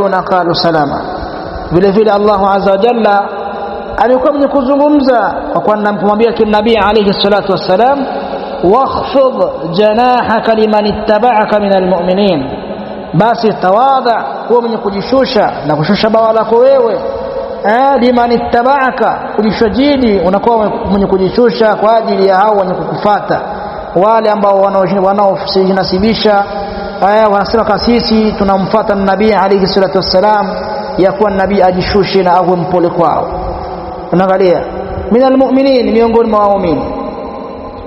qalu salama. Vile vile Allah azza wa jalla alikuwa mwenye kuzungumza kwa kumwambia nabii alayhi salatu wassalam, wakhfid janahaka liman ittaba'aka minal mu'minin, basi tawadha, kuwa mwenye kujishusha na kushusha bawa lako wewe, liman ittaba'aka, kujishajidi, unakuwa mwenye kujishusha kwa ajili ya hao wenye kukufuata, wale ambao wanaojinasibisha wanasema kama sisi tunamfuata nabii alayhi salatu wassalam, ya kuwa nabii ajishushe na awe mpole kwao. Unaangalia minal mu'minin, miongoni mwa waumini.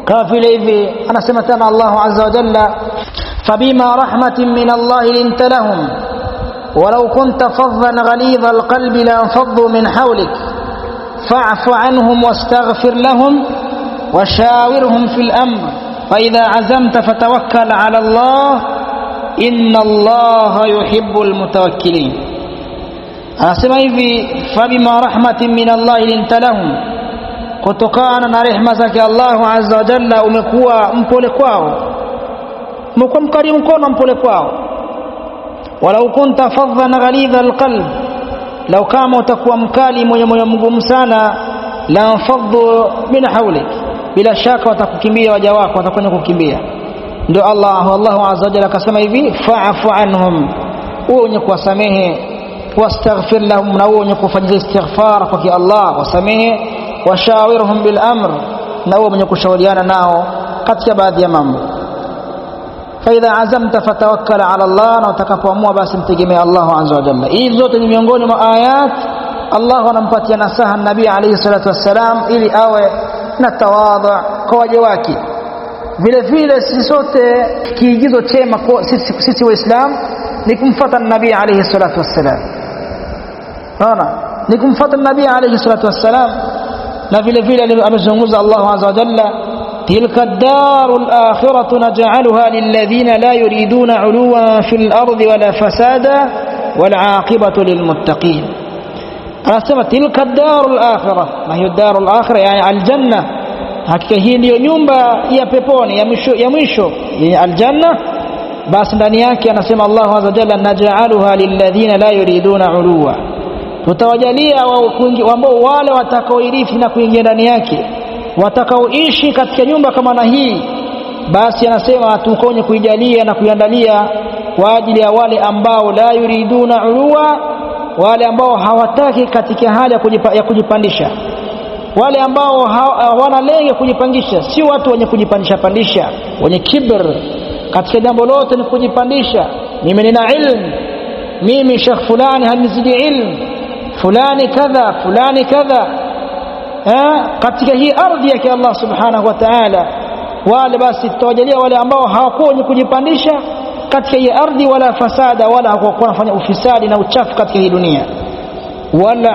Kama vile hivi anasema tena Allah azza wa jalla, fabima rahmatin min Allah linta lahum walau kunta faddan ghalidha alqalbi lanfaddu min hawlik fa'fu anhum wastaghfir lahum washawirhum fil amr fa idha azamta fatawakkal ala Allah inna Allah yuhibbul mutawakkilin. Anasema hivi, fabima rahmatin min Allah linta lahum, kutokana na rehema zake Allah azza wa jalla umekuwa mpole kwao, umekuwa mkarimu mkono mpole kwao. Walau kunta faddan ghalidha alqalb, lau kama utakuwa mkali mwenye moyo mgumu sana, la faddu min hawlik, bila shaka watakukimbia waja wako, watakwenda kukimbia. Ndio Allah azza wa jalla akasema hivi, fa'fu anhum, uwe mwenye kuwasamehe, wastaghfir lahum, na uwe mwenye kufanya istighfar kwa Allah, wasamehe, washawirhum bil amr, na uwe mwenye kushauriana nao katika baadhi ya mambo. Fa idha azamta fatawakkal ala Allah, na utakapoamua basi mtegemee Allah azza wa jalla. Hizi zote ni miongoni mwa ayat Allah anampatia nasaha nabii alayhi salatu wassalam, ili awe na tawadhu kwa waja wake. Vile vile sisi sote kiigizo chema sisi Waislamu ni kumfuata nabii alayhi salatu wassalam. Ni kumfuata nabii alayhi salatu wassalam. Na vile vile amezungumza Allah azza wa jalla, tilka ad-darul akhiratu naj'aluha lilladhina la yuriduna 'uluwan fil ardi wala fasada wal 'aqibatu lil muttaqin. Anasema tilka ad-darul akhirah, na hiyo darul akhirah yani aljanna, hakika hii ndiyo nyumba ya peponi ya mwisho yani aljanna. Basi ndani yake anasema Allah azza wa jalla, naj'aluha lilladhina la yuriduna 'uluwa, tutawajalia ambao wale watakaoirithi na kuingia ndani yake, watakaoishi katika nyumba kama na hii, basi anasema tukonye kuijalia na kuiandalia kwa ajili ya wale ambao la yuriduna uluwa, wale ambao hawataki katika hali ya kujipandisha, wale ambao hawana lengo kujipandisha, si watu wenye kujipandisha, wenye kibr katika jambo lote, ni kujipandisha. Mimi nina ilmu, mimi shekh fulani hanizidi ilmu, fulani kadha fulani kadha, katika hii ardhi yake Allah subhanahu wa ta'ala. Wale basi tutawajalia wale ambao hawakuwa wenye kujipandisha katika hii ardhi, wala fasada, wala hawakuwa wanafanya ufisadi na uchafu katika hii dunia. Wal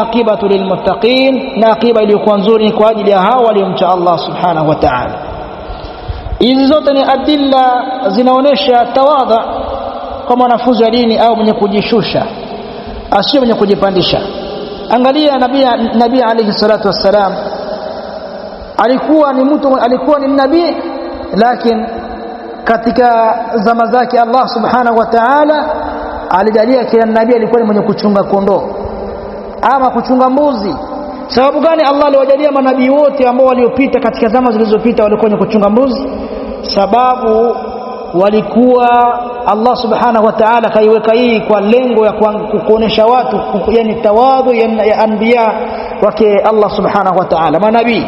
aqibatu lilmuttaqin, na aqiba iliyokuwa nzuri kwa ajili ya hao waliomcha Allah subhanahu wa ta'ala. Hizi zote ni adilla zinaonesha tawadhu kwa mwanafunzi wa dini au mwenye kujishusha, asiye mwenye kujipandisha. Angalia nabii alayhi salatu wassalam, alikuwa ni nabii, lakini katika zama zake Allah subhanahu wa ta'ala alijalia kila nabii alikuwa ni mwenye kuchunga kondoo ama kuchunga mbuzi. Sababu gani Allah aliwajalia manabii wote ambao waliopita katika zama zilizopita walikuwa ni kuchunga mbuzi? Sababu walikuwa Allah subhanahu wa ta'ala kaiweka hii kwa lengo ya kuonesha watu yani tawadhu ya anbiya wake Allah subhanahu wa ta'ala, manabii.